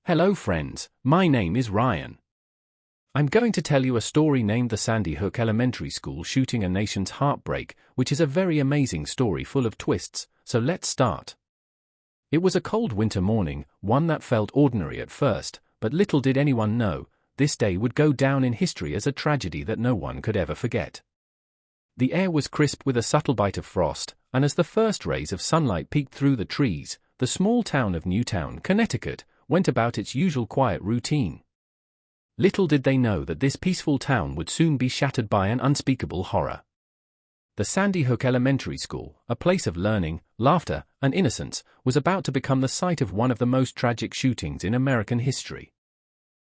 Hello friends, my name is Ryan. I'm going to tell you a story named the Sandy Hook Elementary School Shooting a Nation's Heartbreak, which is a very amazing story full of twists, so let's start. It was a cold winter morning, one that felt ordinary at first, but little did anyone know, this day would go down in history as a tragedy that no one could ever forget. The air was crisp with a subtle bite of frost, and as the first rays of sunlight peeked through the trees, the small town of Newtown, Connecticut, went about its usual quiet routine. Little did they know that this peaceful town would soon be shattered by an unspeakable horror. The Sandy Hook Elementary School, a place of learning, laughter, and innocence, was about to become the site of one of the most tragic shootings in American history.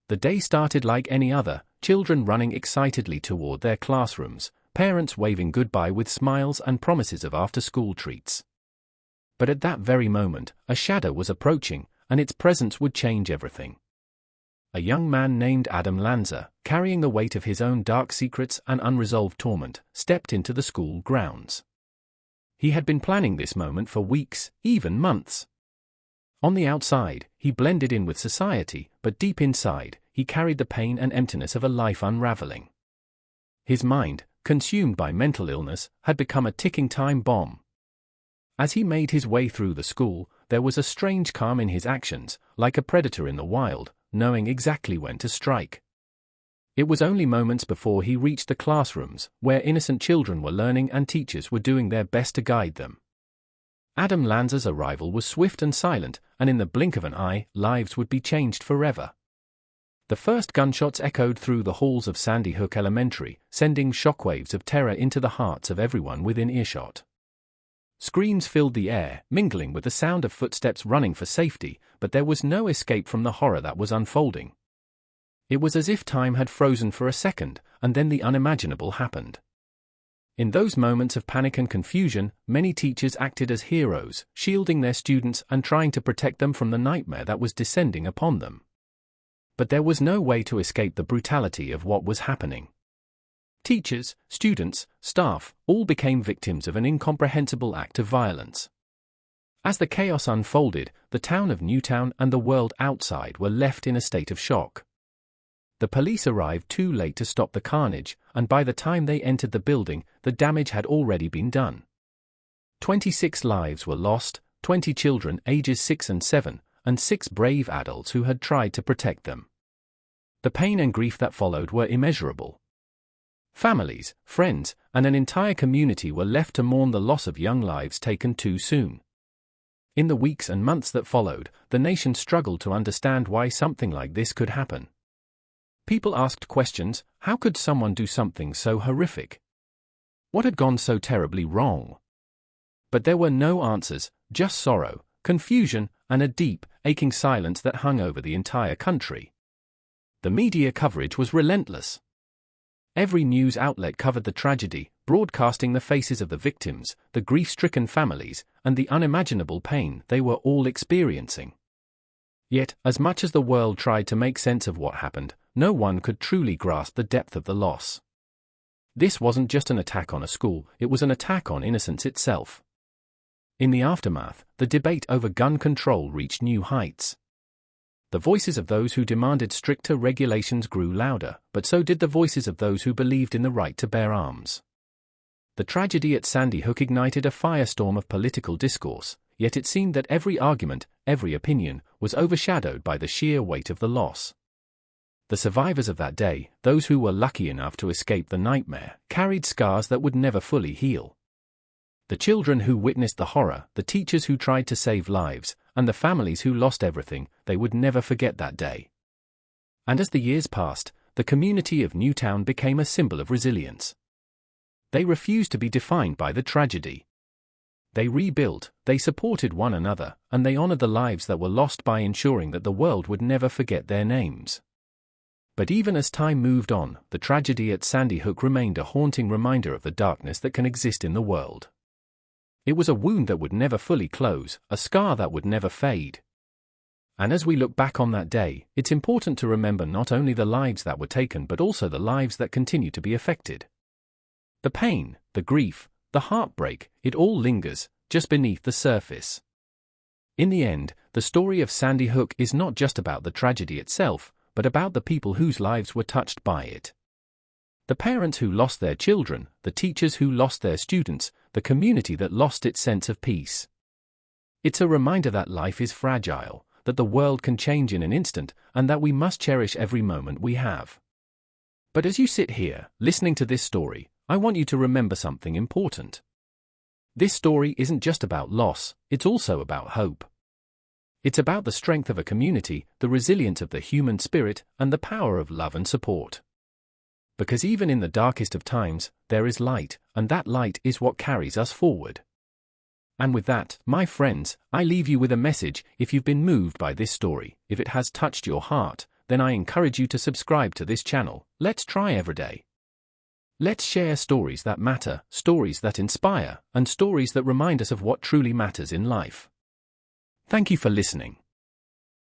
The day started like any other, children running excitedly toward their classrooms, parents waving goodbye with smiles and promises of after-school treats. But at that very moment, a shadow was approaching, and its presence would change everything. A young man named Adam Lanza, carrying the weight of his own dark secrets and unresolved torment, stepped into the school grounds. He had been planning this moment for weeks, even months. On the outside, he blended in with society, but deep inside, he carried the pain and emptiness of a life unraveling. His mind, consumed by mental illness, had become a ticking time bomb. As he made his way through the school, there was a strange calm in his actions, like a predator in the wild, knowing exactly when to strike. It was only moments before he reached the classrooms, where innocent children were learning and teachers were doing their best to guide them. Adam Lanza's arrival was swift and silent, and in the blink of an eye, lives would be changed forever. The first gunshots echoed through the halls of Sandy Hook Elementary, sending shockwaves of terror into the hearts of everyone within earshot. Screams filled the air, mingling with the sound of footsteps running for safety, but there was no escape from the horror that was unfolding. It was as if time had frozen for a second, and then the unimaginable happened. In those moments of panic and confusion, many teachers acted as heroes, shielding their students and trying to protect them from the nightmare that was descending upon them. But there was no way to escape the brutality of what was happening. Teachers, students, staff, all became victims of an incomprehensible act of violence. As the chaos unfolded, the town of Newtown and the world outside were left in a state of shock. The police arrived too late to stop the carnage, and by the time they entered the building, the damage had already been done. 26 lives were lost, 20 children ages 6 and 7, and 6 brave adults who had tried to protect them. The pain and grief that followed were immeasurable. Families, friends, and an entire community were left to mourn the loss of young lives taken too soon. In the weeks and months that followed, the nation struggled to understand why something like this could happen. People asked questions: how could someone do something so horrific? What had gone so terribly wrong? But there were no answers, just sorrow, confusion, and a deep, aching silence that hung over the entire country. The media coverage was relentless. Every news outlet covered the tragedy, broadcasting the faces of the victims, the grief-stricken families, and the unimaginable pain they were all experiencing. Yet, as much as the world tried to make sense of what happened, no one could truly grasp the depth of the loss. This wasn't just an attack on a school, it was an attack on innocence itself. In the aftermath, the debate over gun control reached new heights. The voices of those who demanded stricter regulations grew louder, but so did the voices of those who believed in the right to bear arms. The tragedy at Sandy Hook ignited a firestorm of political discourse, yet it seemed that every argument, every opinion, was overshadowed by the sheer weight of the loss. The survivors of that day, those who were lucky enough to escape the nightmare, carried scars that would never fully heal. The children who witnessed the horror, the teachers who tried to save lives, and the families who lost everything, they would never forget that day. And as the years passed, the community of Newtown became a symbol of resilience. They refused to be defined by the tragedy. They rebuilt, they supported one another, and they honored the lives that were lost by ensuring that the world would never forget their names. But even as time moved on, the tragedy at Sandy Hook remained a haunting reminder of the darkness that can exist in the world. It was a wound that would never fully close, a scar that would never fade. And as we look back on that day, it's important to remember not only the lives that were taken but also the lives that continue to be affected. The pain, the grief, the heartbreak, it all lingers, just beneath the surface. In the end, the story of Sandy Hook is not just about the tragedy itself, but about the people whose lives were touched by it. The parents who lost their children, the teachers who lost their students, the community that lost its sense of peace. It's a reminder that life is fragile, that the world can change in an instant, and that we must cherish every moment we have. But as you sit here, listening to this story, I want you to remember something important. This story isn't just about loss, it's also about hope. It's about the strength of a community, the resilience of the human spirit, and the power of love and support. Because even in the darkest of times, there is light, and that light is what carries us forward. And with that, my friends, I leave you with a message. If you've been moved by this story, if it has touched your heart, then I encourage you to subscribe to this channel. Let's try every day. Let's share stories that matter, stories that inspire, and stories that remind us of what truly matters in life. Thank you for listening.